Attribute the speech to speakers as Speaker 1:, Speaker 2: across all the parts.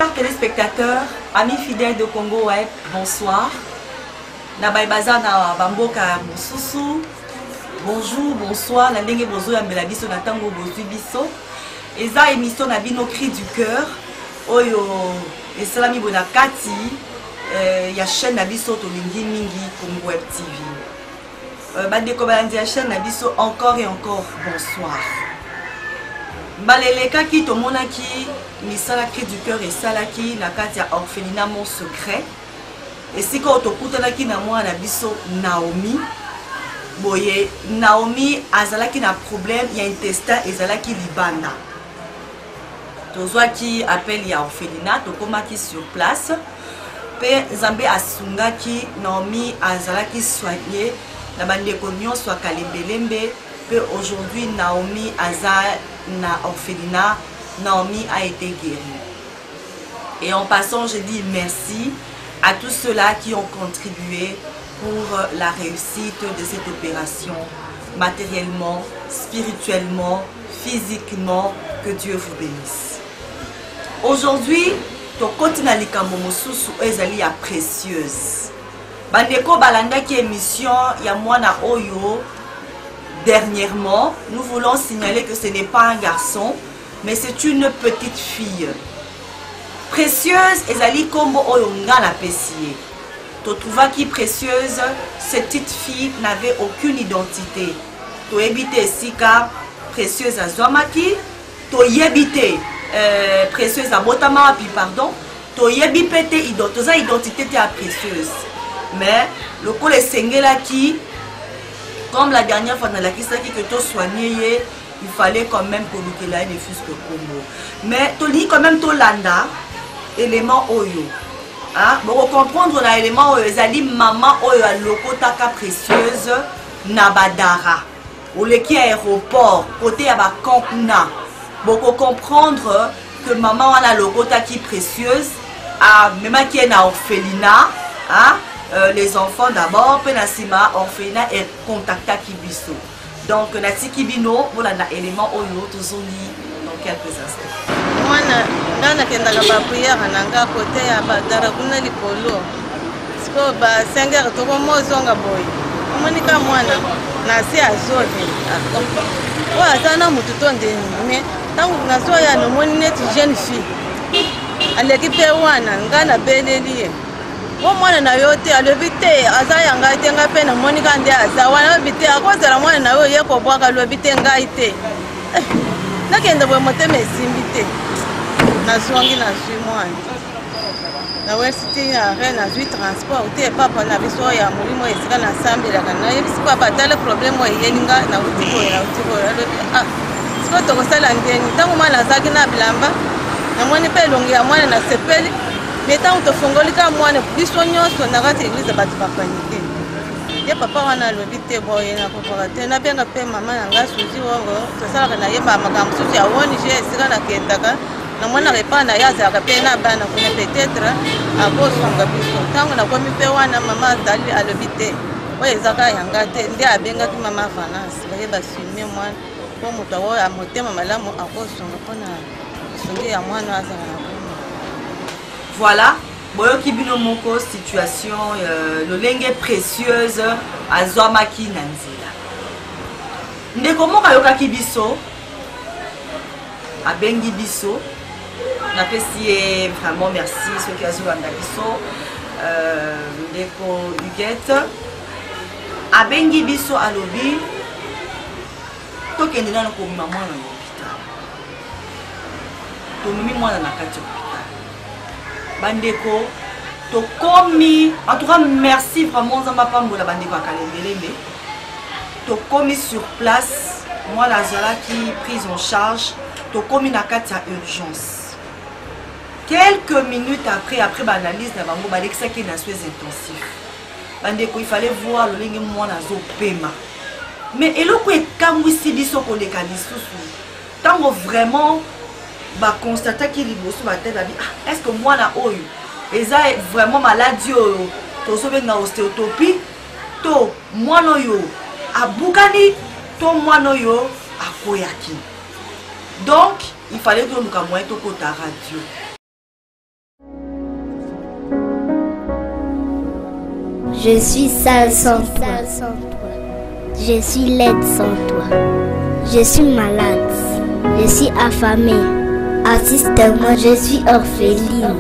Speaker 1: Chers téléspectateurs, amis fidèles de Congo Web, bonsoir. Nabaïbaza na bamboka mosusu. Bonjour, bonsoir. La ndenge bozo ya melabiso na tango bozu biso. Eza émission na bino cri du cœur. Oyo esalami bona kati ya chaîne na biso to lingi mingi Congo Web TV. Bandeko balandi ya chaîne na biso encore et encore bonsoir. Baleleka ki tomonaki misala cri du cœur et salaki na kati ya orphelinat mon secret. Et si ko tokutanaki na mwana biso Naomi. Boye Naomi azalaki na problème ya intestin ezalaki libanda. Tozwa ki appel ya orphelinat tokomaki sur place. Pe Nzambe asungaki Naomi azalaki soigné na bandeko nyonso akalembelembe. Pe aujourd'hui Naomi aza na orphelinat, Naomi a été guérie. Et en passant, je dis merci à tous ceux-là qui ont contribué pour la réussite de cette opération, matériellement, spirituellement, physiquement. Que Dieu vous bénisse. Aujourd'hui, tokoti na likambo mosusu ezali ya précieuse. Bandeko balanda ki émission ya mwana oyo. Dernièrement, nous voulons signaler que ce n'est pas un garçon, mais c'est une petite fille. Précieuse, ezali kombo oyo nga na pesiye. Totrouva ki précieuse, cette petite fille n'avait aucune identité. To ebite sika, précieuse azwamaki, to yebite, précieuse abotama, puis pardon, to yebipete identité te a précieuse. Mais, le col est sengela qui, comme la dernière fois dans la question que tu soigné, il fallait quand même que nous ne fût que Congo. Mais tu lis quand même ton landa, élément oyo. Hein? Pour comprendre l'élément oyo, zali maman oyo a lokotaka précieuse nabadara. Ou le qui aéroport, côté à Campna. Pour comprendre que maman a lokotaki précieuse, même qui est na orphelinat, hein? Les enfants d'abord, penasima orphelinat et contacta kibiso. Donc nati kibino voilà na élément oyo tozoni dans quelques instants.
Speaker 2: Moi na kendaka ba prière nanga côté ya badara kuna likolo. Siko ba 5h to ko mozonga boy. Monika mwana na si azone. Wa sana mutu tonde mais tangu nazoya no moni net jeune fille. Aleki pe wana ngana beleliye. Mwana na yote alobite azaya ngate ngape na monika ndi azawana bite akozala mwana na yo yeko bwaka lobite ngaite nakenda bwe moteme simbite na songi na sui mwana na wesiti ya re na sui transport te papa na biso ya mulimo esika na sambela kana yebisi papa tale problème o yeninga na utiko siko to kosala ndeni tangu mwana azaki na bilamba na mwana pe longi ya mwana na sepeli. Mais tant que tu fais mwana biso nyonso na kati église batu ba paniquer. Ye papa wana lobite boye na kokora na benga pe mama nga suzi wongo to sala na yeba makambo suzi ya woni je sika na kendaka na mwana repana yaza ka pe na bana kuna peut-être a bosonga biso tango na komi pe wana mama dali alobite oye zaka yanga te ndi abenga ki mama Vanessa ba yeba filmer mwana ko muto wa ya motema malamu akosonga pona songe ya mwana azana.
Speaker 1: Voilà, boyoki bino moko situation lolenge précieuse azwamaki na nzela. Ndeko moka yokaki biso abengi biso napesi vraiment merci ceux qui azolanda biso ndeko Huguette abengi biso alobi tokende nano komima mwana na hôpital. Tomimi mwana na kati bandeko tokomi en tout cas merci vraiment Nzamba pambola bandeko akalembelembe tokomi sur place moi la zala qui prise en charge tokomi na kati ya urgence quelques minutes après l'analyse na bango balekisaki na soins intensifs bandeko il fallait voir lolenge mwana azopema mais eloko ekangwisi biso koleka lisusu ntango vraiment ba constater qu'il liboso ba tête abi est-ce que moi na oyo eza vraiment maladie oyo tozobe na ostéotopie to moi no yo abukani to moi no yo akoyaki donc il fallait que nous camoyons to kota radio
Speaker 3: Je suis sale sans toi. Je suis laide sans toi. Je suis malade. Je suis affamée. Assiste-moi, je suis orpheline.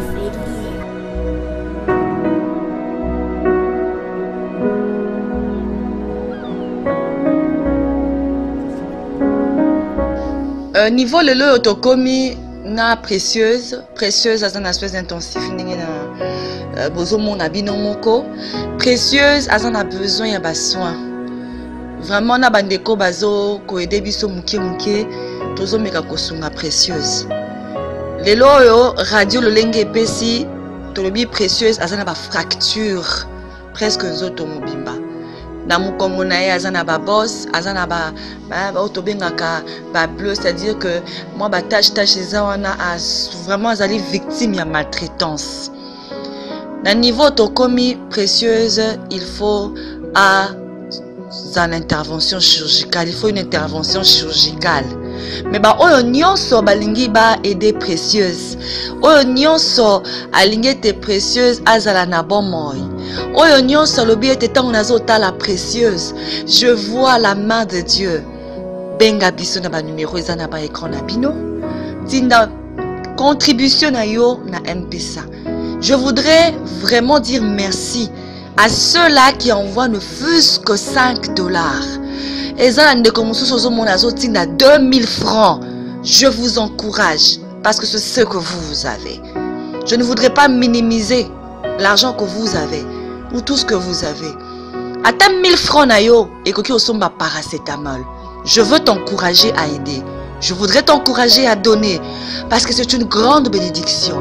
Speaker 1: Niveau lelo otokomi na précieuse azana espèce intensif ndenge na bozomo na bino moko. Précieuse azana besoin ya basoin. Vraiment na bandeko bazo ko aider biso muke tozo meka kosunga précieuse. Lelo oyo radio lolenge epesi tolobi précieuse azana ba fracture presque nzoto mobimba. Na mukongo na ye azana ba boss azana ba otobengaka ba bleu, c'est-à-dire que moi ba tâche eza wana vraiment azali victime ya maltraitance. Na niveau tokomi précieuse, il faut une intervention chirurgicale, il faut une intervention chirurgicale. Mais ba oyo nyonso balingi ba aider précieuse, oyo nyonso alingi te précieuse azala na bomoi, oyo nyonso lobi ete tango nazota la précieuse, je vois la main de Dieu. Benga biso na ba numéro eza na ba écran na bino, tinda contribution na yo na M-Pesa. Je voudrais vraiment dire merci à ceux-là qui envoient ne fût-ce que 5 dollars. Et ça, 2000 francs. Je vous encourage parce que c'est ce que vous avez. Je ne voudrais pas minimiser l'argent que vous avez ou tout ce que vous avez. À 1000 francs nayo et que tu sommes paracétamol. Je veux t'encourager à aider. Je voudrais t'encourager à donner parce que c'est une grande bénédiction.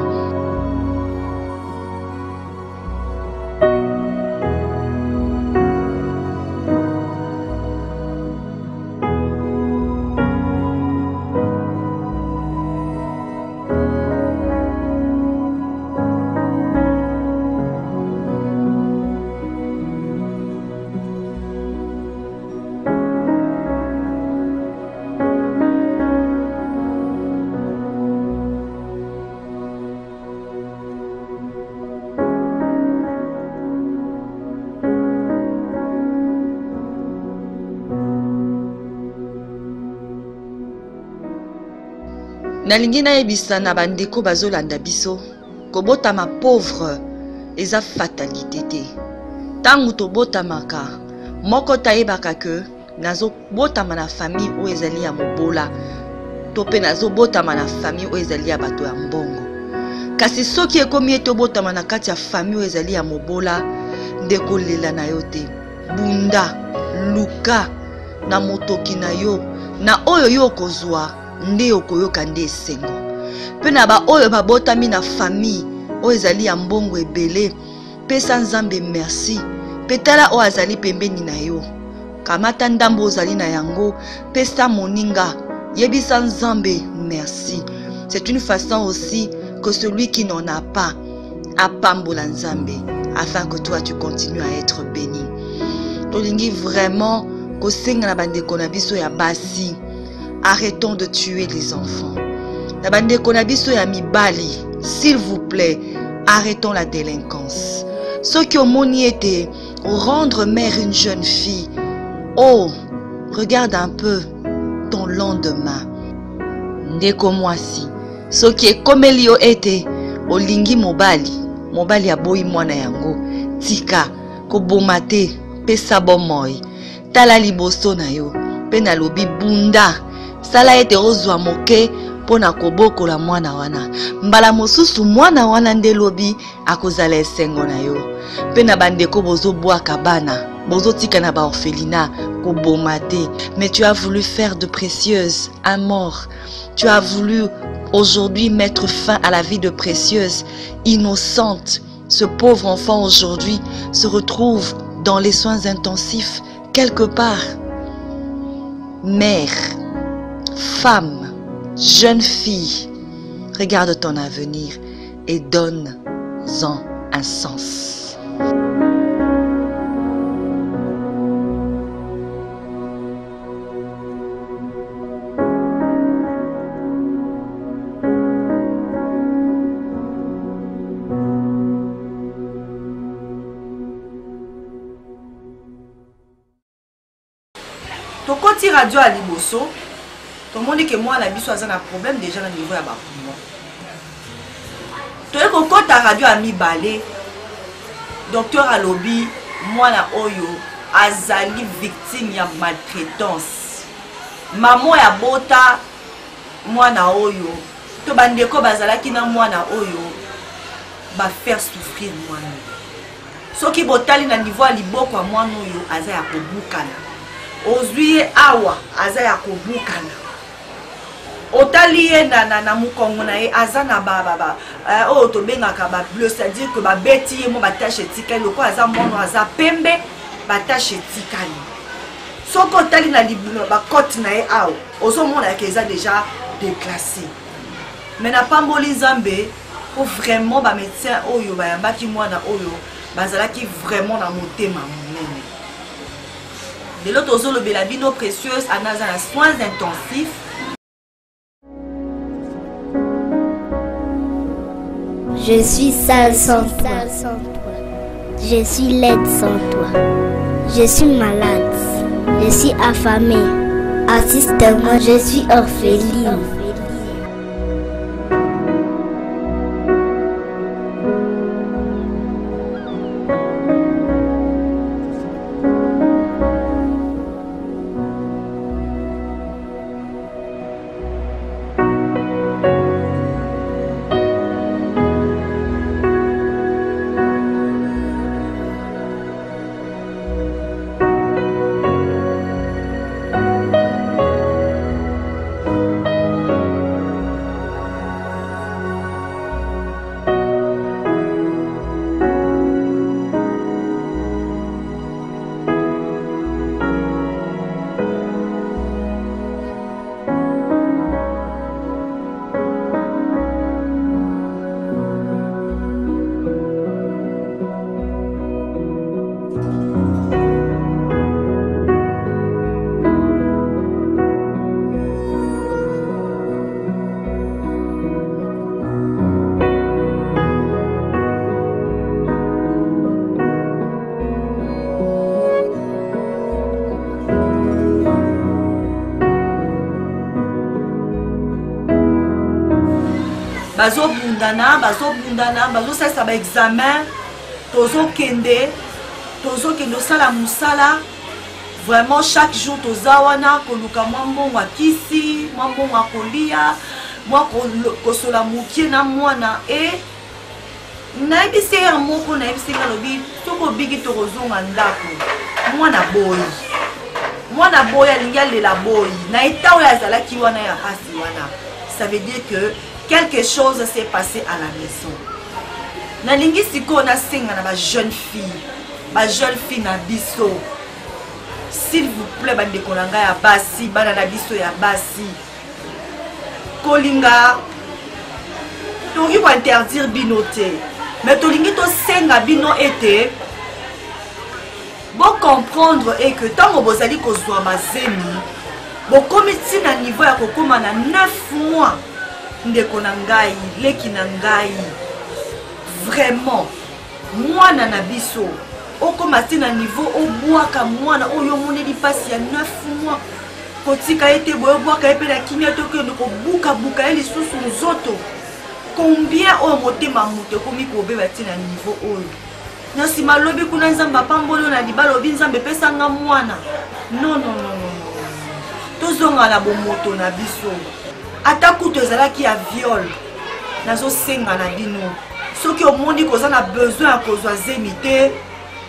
Speaker 1: Nalingi na yebisa na bandeko bazolanda biso kobotama pauvre eza fatalité te. Tangu tobotamaka moko tayebaka ke nazo botama na famille o ezali ya mobola to pe nazo botama na famille o ezali ya bato ya mbongo. Kasi soki ekomi ete obotama na kati ya famille o ezali ya mobola ndeko lela na yo te. Bunda luka na motoki na yo na oyo yo kozwa nde okoyoka nde esengo. Pe na ba oyo babotami na famille oyo ezali ya mbongo ebele, pesa Nzambe merci. Pe tala oyo azali pembeni na yo, kamata ndambo ozali na yango, pesa moninga, yebisa Nzambe merci. C'est une façon aussi que celui qui n'en a pas apambola Nzambe afin que toi tu continues à être béni. Tolingi vraiment kosenga na bandeko na biso ya basi. Arrêtons de tuer les enfants. La bande konabiso ya mibali, s'il vous plaît, arrêtons la délinquance. Ceux qui ont moni été rendre mère une jeune fille, oh, regarde un peu ton lendemain. Ndeko mwasi, ceux qui est comme elio été, olingi mobali ya boyi mwana yango, tika, kobomate, pesa bomoi, tala liboso na yo, pena lobi bunda. Sala ete ozwa moke pona koboko la mwana wana. Mbala mosusu mwana wana nde lobi akozala esengo na yo. Pe na bandeko bozo bwaka bana, bozo tika na ba orphelinat kobomate. Mais tu as voulu faire de Précieuse un mort. Tu as voulu aujourd'hui mettre fin à la vie de Précieuse, innocente. Ce pauvre enfant aujourd'hui se retrouve dans les soins intensifs quelque part. Mère, femme, jeune fille, regarde ton avenir et donne-en un sens. koti radio à liboso tout le monde que moi la biso a un problème déjà na niveau ya ba poumon to ko kota radio a mi balé docteur alobi mwana oyo azali victime ya maltraitance maman ya bota mwana oyo to bandeko bazalaki na mwana oyo ba faire souffrir mwana soki botali na niveau ya liboko ya mwana oyo aza ya kobukana ozwi awa aza ya kobukana otali ye na mukongo na ye aza na oyo tobengaka ba bleu, c'est-à-dire que ba beti ye mo batache etikali loko aza mono aza pembe batache etikali soko otali na libino ba kote na ye awa ozomona ke eza déjà déclassé mais na pamboli nzambe pour vraiment ba médecin oyo bayambaki mwana oyo bazalaki vraiment na motema monene de l'autre ozolobela bino précieuse anaza na soins intensifs.
Speaker 3: Je suis sale sans toi. Je suis laide sans toi. Je suis malade. Je suis affamée. Assiste-moi, je suis orpheline.
Speaker 1: bazo bundana bazo ça ba examen tozo kende sala musala vraiment chaque jour tozawana koluka mwambongo akisi mwambongo akolia mwa kosola mukie na mwana e naibise ya moko naibise ngalobi toko bigi tokozonga ndako mwana boy alingi alela boy na eta oyo azalaki wana ya pasi wana. Ça veut dire que quelque chose s'est passé à la maison. Nalingi siko na senga na ba jeune fille na biso. S'il vous plaît bande konanga ya basi bana na biso ya basi. Kolinga toki ko interdire binote. Mais tolingi to senga bino ete bon comprendre et que tant bozali kozwa mazemi bon komiti na niveau ya kokoma na 9 mois ndeko na ngai leki na ngai vraiment mwana na biso okoma ti na niveau obwaka mwana oyo moneli pasi ya 9 mois kotika ete boyo bwaka epe na kimia tokende kobuka ye lisusu nzoto combien oyo motema moto ekomi kobeba ti na niveau oyo na nsima lobi kuna nzambe apamboli na libala lobi nzambe epesanga mwana non tozonga na bomoto na biso ata kutu ezalaki ya viol nazosenga na bino soki omoni koza na besoin ya kozwa zemi te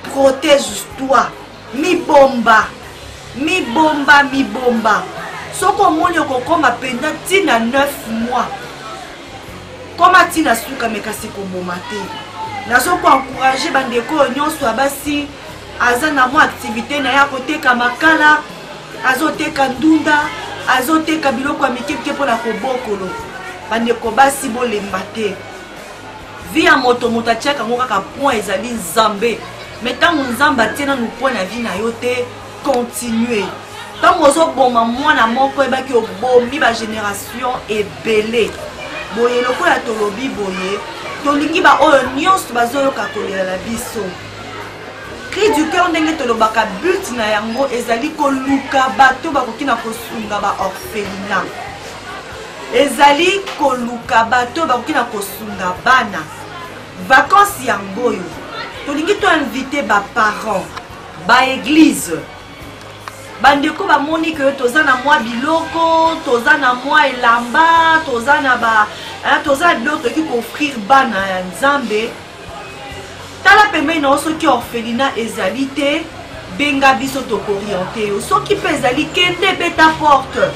Speaker 1: protège-toi mibomba soki omoni okokoma mpenza ntina 9 mois koma ntina suka mekasi koboma te nazoko encourager bandeko nyonso abasi aza na mwa activité na ya koteka makala azoteka ndunda azoteka biloko ya mikeke mpona kobokolo bandeko basi bolemba te vi ya moto atiaka yango kaka point ezali nzambe me ntango nzambe atie nanu point na vi na yo te continue ntango ozoboma mwana moko ebaki obomi bagénération ebele boye lokola tolobi boye tolingi baoyo nyonso bazoyoka kolela na biso cri du cœur ndenge tolobaka but na yango ezali koluka bato bakoki na kosunga ba orphelinat. Ezali koluka bato bakoki na kosunga bana. Vacances yango yo tolingi to inviter ba parents, ba église. Bandeko ba moni que toza na mwa biloko, toza na mwa elamba, toza na ba toza biloko ki ko offrir bana ya Nzambe. Tala pembe na soki orphelinat ezali te, benga biso to orienté yo. Soki pe ezali kende pe ta porte.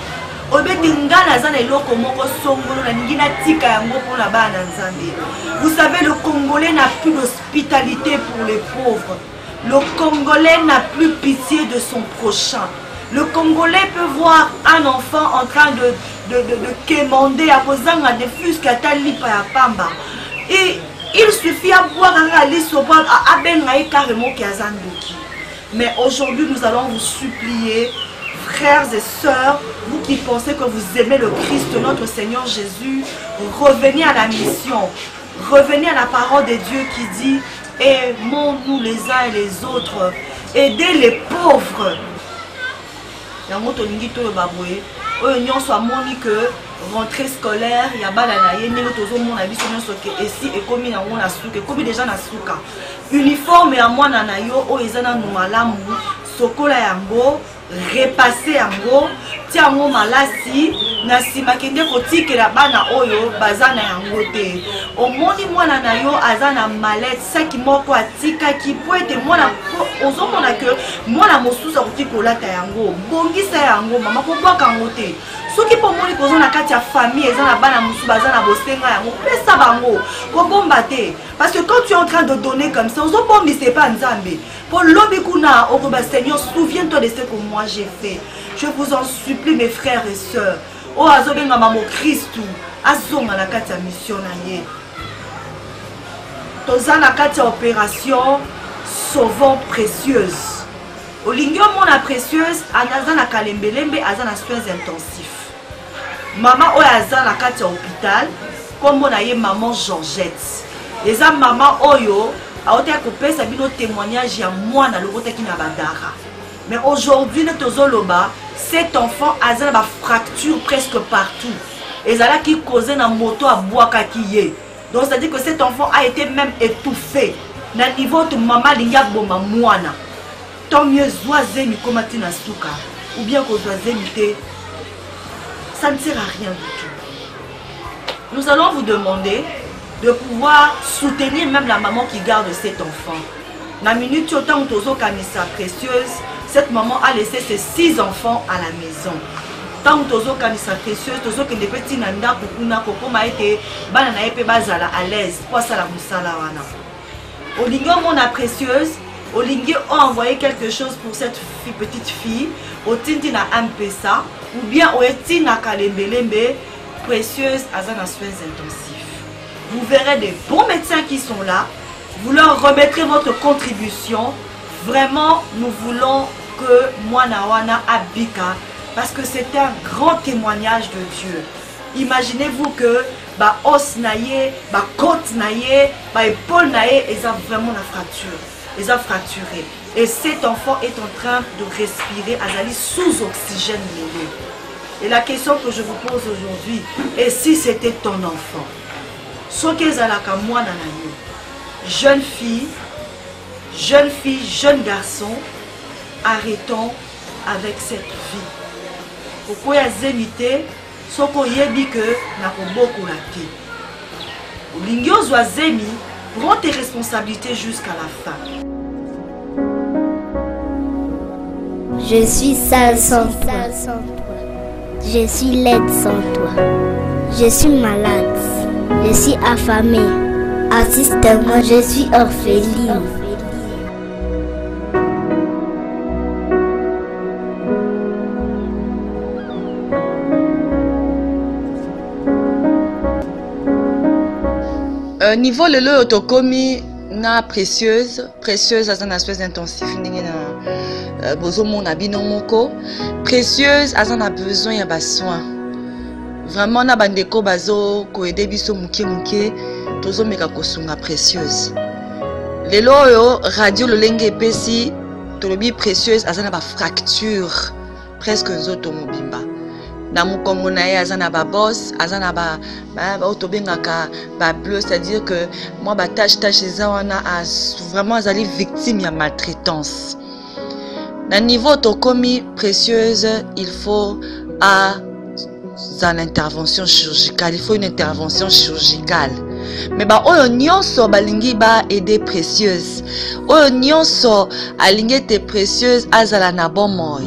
Speaker 1: Obeti ngana za na eloko moko songolo na ningi na tika yango pona bana Nzambe. Vous savez, le Congolais n'a plus d'hospitalité pour les pauvres. Le Congolais n'a plus pitié de son prochain. Le Congolais peut voir un enfant en train de quémander à Kozanga de fusque à Talipa à Pamba. Et il suffit à boire un alice au bois à Abengaï carrément Kiazanduki. Mais aujourd'hui, nous allons vous supplier, frères et sœurs, vous qui pensez que vous aimez le Christ, notre Seigneur Jésus, revenez à la mission. Revenez à la parole de Dieu qui dit aimons-nous les uns et les autres, aidez les pauvres. Yango tolingi to baboué, oignon soit moni que rentrée scolaire, ya bala na ye ndenge tozo mona biso nyonso ke esi ekomi na ngona suka, ekomi déjà na suka. Uniforme ya mwana na yo o ezana no malamu, sokola yango, repasser yango, tia yango malasi, na sima kende kotikela bana oyo bazana yango te. Omoni mwana na yo azana malette, saki moko atika ki po ete mwana ozomona ke mwana mosusu akoki kolata yango, bongisa yango mama ko bwaka yango te. Soki po moni kozo na kati ya famille ezana bana mosusu bazana bosenga yango, pesa bango ko bomba te. Parce que quand tu es en train de donner comme ça, ozobombise pas Nzambe. Pour l'obikuna, oh Seigneur, souviens-toi de ce que moi j'ai fait. Je vous en supplie, mes frères et sœurs. Oh, azobenga mamo Christou, azonga na kati ya mission na ye. Toza na kati ya opération sauvant précieuse. Olingio mona précieuse, anaza na kalembelembe, aza na soins intensifs. Maman oyo aza na kati ya hôpital, comme on a ye maman Georgette. Eza maman oyo aote kopesa bino témoignage ya mwana lokota ki na badara. Mais aujourd'hui ne tozoloba, cet enfant a une fracture presque partout. Et ça qui causé na moto à boire kakiye. Donc c'est à dire que cet enfant a été même étouffé. Na niveau de maman linya boma mwana. Tant mieux zoisé mi komati na suka ou bien que zoisé mité. Ça ne sert à rien du tout. Nous allons vous demander de pouvoir soutenir même la maman qui garde cet enfant. Na minute autant tozo kamisa précieuse, cette maman a laissé ses 6 enfants à la maison. Tant tozo kamisa précieuse, tozo que les petits nanda kukuna kokoma ete bana na epe bazala à l'aise pour ça la musala wana. Olingo mona précieuse, Olingo a envoyé quelque chose pour cette petite fille, au tinti na ampesa ou bien au eti na kalembelembe précieuse azana soins intensifs. Vous verrez des bons médecins qui sont là. Vous leur remettrez votre contribution. Vraiment, nous voulons que Mwanawana Abika, parce que c'est un grand témoignage de Dieu. Imaginez-vous que ba os naye, ba côte naye, ba épaule naye, ils ont vraiment la fracture. Ils ont fracturé. Et cet enfant est en train de respirer, Azali sous oxygène mêlé. Et la question que je vous pose aujourd'hui, et si c'était ton enfant? Sokezalaka mwana na yo. Jeune fille, jeune garçon, arrêtons avec cette vie. Pourquoi y a zémité, soko yebi que na koboko la te. Lingyo zwa zemi, prends tes responsabilités jusqu'à la fin.
Speaker 3: Je suis sale sans toi. Je suis laide sans toi. Je suis malade. Je suis affamée. Assiste-moi, je suis orpheline.
Speaker 1: Niveau le lot autocomi na précieuse azana soins intensifs ndenge na bozo mona bino moko précieuse azana besoin ya ba soins. Vraiment na bandeko bazo ko aider biso muke tozo meka kosunga précieuse. lelo oyo radio lolenge epesi tolobi précieuse azana ba fracture presque nzoto mobimba na mukongo na ye azana ba boss azana ba otobengaka ba bleu, c'est-à-dire que moi ba tâche eza wana vraiment azali victime ya maltraitance. Na niveau tokomi précieuse, il faut une intervention chirurgicale, il faut une intervention chirurgicale. Mais ba oyo nyonso balingi ba aider précieuse, oyo nyonso alingi te précieuse azala na bon moi,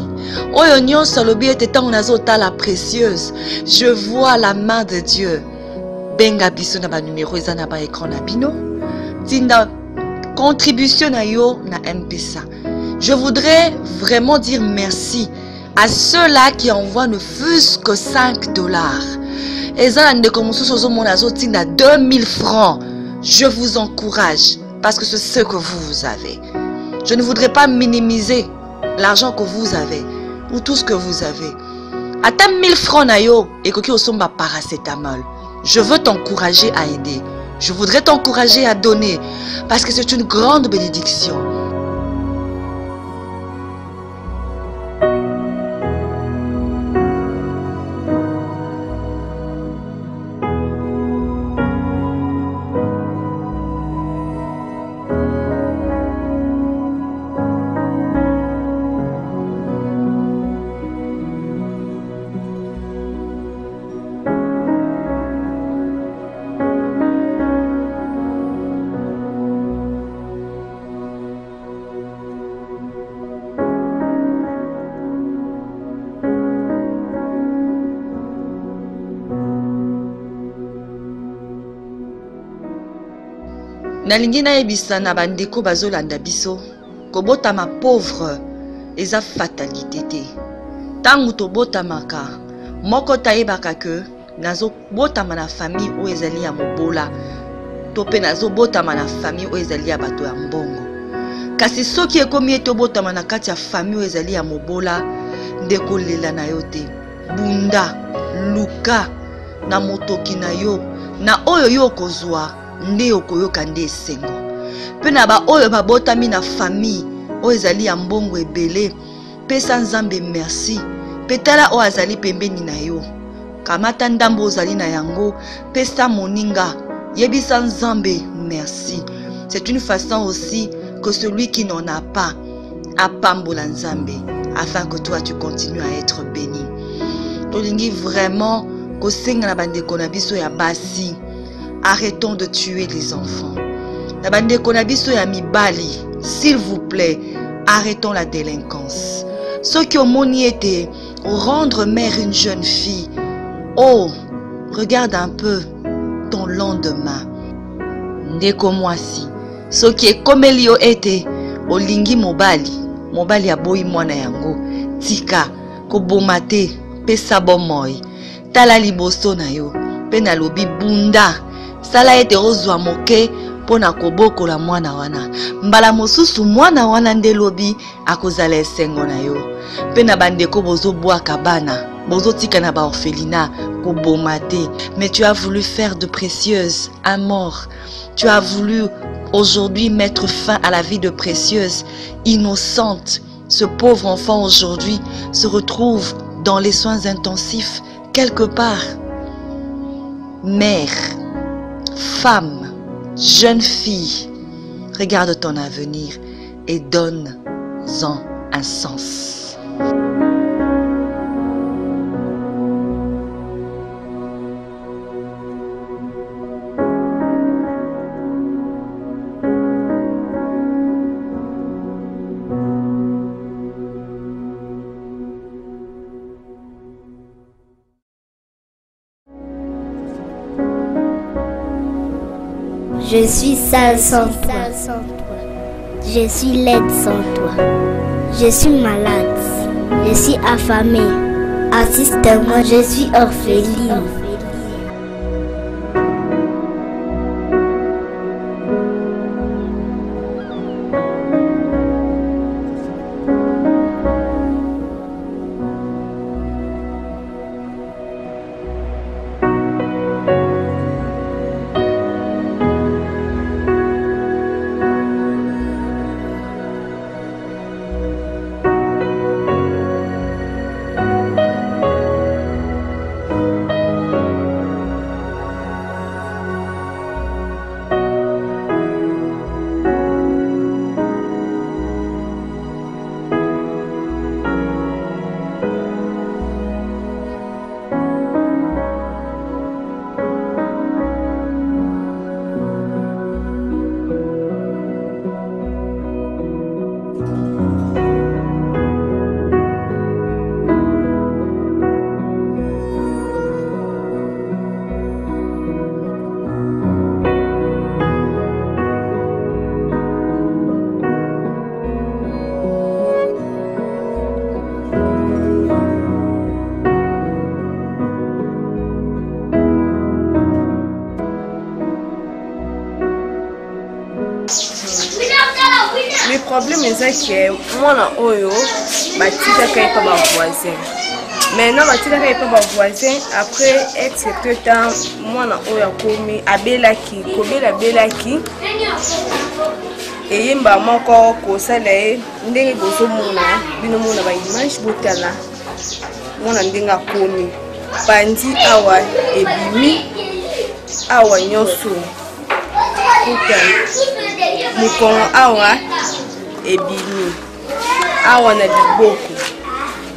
Speaker 1: oyo nyonso lobi ete tango nazota la précieuse, je vois la main de Dieu. Benga biso na ba numéro eza na ba écran na bino, tinda contribution na yo na M-Pesa. Je voudrais vraiment dire merci à ceux-là qui envoient ne fût-ce que 5 dollars. Et ça, 2000 francs. Je vous encourage parce que c'est ce que vous avez. Je ne voudrais pas minimiser l'argent que vous avez ou tout ce que vous avez. À 1000 francs nayo et que somba paracétamol. Je veux t'encourager à aider. Je voudrais t'encourager à donner parce que c'est une grande bénédiction. Nalingi na ebisa na bandeko bazolanda biso kobota ma pauvre eza fatalité te. Tangu to botamaka moko tayebaka ke nazo botama na famille o ezali ya mobola to pe nazo botama na famille o ezali ya bato ya mbongo. Kasi soki ekomi ete botama na kati ya famille o ezali ya mobola ndeko lela na yo te. Bunda luka na motoki na yo na oyo yo kozwa nde okoyoka nde esengo. Pe na ba oyo babotami na famille oyo ezali ya mbongo ebele, pesa Nzambe merci. Petala o azali pembeni na yo, kamata ndambo ozali na yango, pesa moninga, yebisa Nzambe merci. C'est une façon aussi que celui qui n'en a pas apambola Nzambe, afin que toi tu continues à être béni. Tolingi vraiment kosenga na bandeko na biso ya basi. Arrêtons de tuer les enfants. La bande konabiso ya mibali, s'il vous plaît, arrêtons la délinquance. Ceux qui ont moni été rendre mère une jeune fille, oh, regarde un peu ton lendemain. Ndeko mwasi, ceux qui est comme elio été, olingi mobali, mobali ya boyi mwana yango, tika, kobomate, pesa bomoi, tala liboso na yo, pena lobi bunda. Sala ete ozwa moke pona koboko la mwana wana. Mbala mosusu mwana wana nde lobi akozala esengo na yo. Pena bandeko bozo bwaka bana, bozo tika na ba orphelinat kobomate. Mais tu as voulu faire de Précieuse un mort. Tu as voulu aujourd'hui mettre fin à la vie de Précieuse, innocente. Ce pauvre enfant aujourd'hui se retrouve dans les soins intensifs quelque part. Mère, femme, jeune fille, regarde ton avenir et donne-en un sens.
Speaker 3: Je suis sale sans toi. Je suis laide sans toi. Je suis malade. Je suis affamée. Assiste-moi, je suis orpheline.
Speaker 4: Le problème c'est que moi oyo batika kai pas ba voisin. Maintenant batika kai pas ba voisin après être que temps moi oyo komi abelaki kobela belaki et yemba moko ko sale ndenge bozo mona bino mona ba image botala mona ndinga komi bandi awa ebimi awa nyoso kuta mukono awa ebimi awa na liboko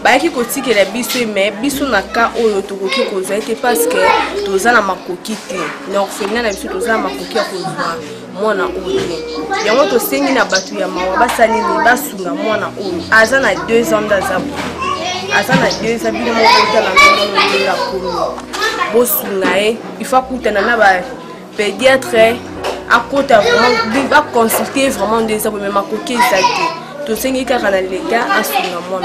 Speaker 4: bayaki kotikela biso mais biso na ka oyo tokoki kozala te parce que toza na makoki te na orphelinat na biso toza na makoki ya kozwa mwana oyo te yango tosengi na bato ya mawa basalini basunga mwana oyo aza na 2 ans ndaza aza na 2 ans bino moko otala mwana oyo ya komi bosunga ye il faut kutana na ba pédiatre à côté vraiment va consulter vraiment des hommes même à coquer exact tout ce qui est dans les gars à son monde.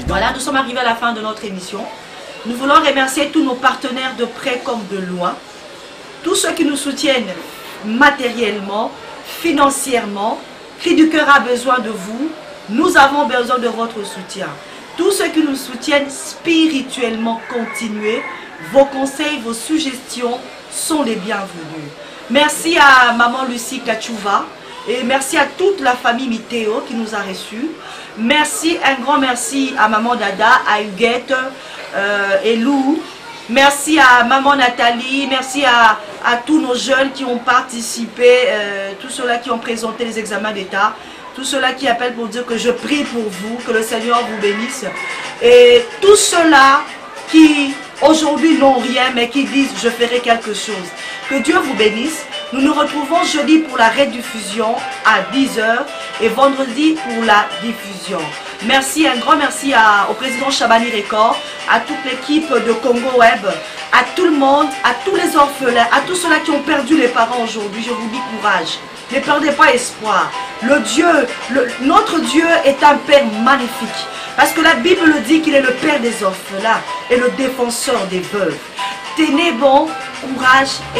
Speaker 1: Voilà, nous sommes arrivés à la fin de notre émission. Nous voulons remercier tous nos partenaires de près comme de loin, tous ceux qui nous soutiennent matériellement, financièrement. Cri du cœur a besoin de vous, nous avons besoin de votre soutien. Tous ceux qui nous soutiennent spirituellement, continuez. Vos conseils, vos suggestions sont les bienvenus. Merci à Maman Lucie Kachouva et merci à toute la famille Mitéo qui nous a reçus. Merci, un grand merci à Maman Dada, à Huguette et Lou. Merci à Maman Nathalie, merci à tous nos jeunes qui ont participé, tous ceux-là qui ont présenté les examens d'État, tous ceux-là qui appellent pour dire que je prie pour vous, que le Seigneur vous bénisse. Et tous ceux-là qui aujourd'hui n'ont rien mais qui disent je ferai quelque chose. Que Dieu vous bénisse. Nous nous retrouvons jeudi pour la rediffusion à 10 h et vendredi pour la diffusion. Merci, un grand merci au président Chabani Record, à toute l'équipe de Congo Web, à tout le monde, à tous les orphelins, à tous ceux-là qui ont perdu les parents aujourd'hui. Je vous dis courage. Ne perdez pas espoir. Notre Dieu est un Père magnifique. Parce que la Bible dit qu'il est le Père des orphelins et le défenseur des veuves. Tenez bon, courage et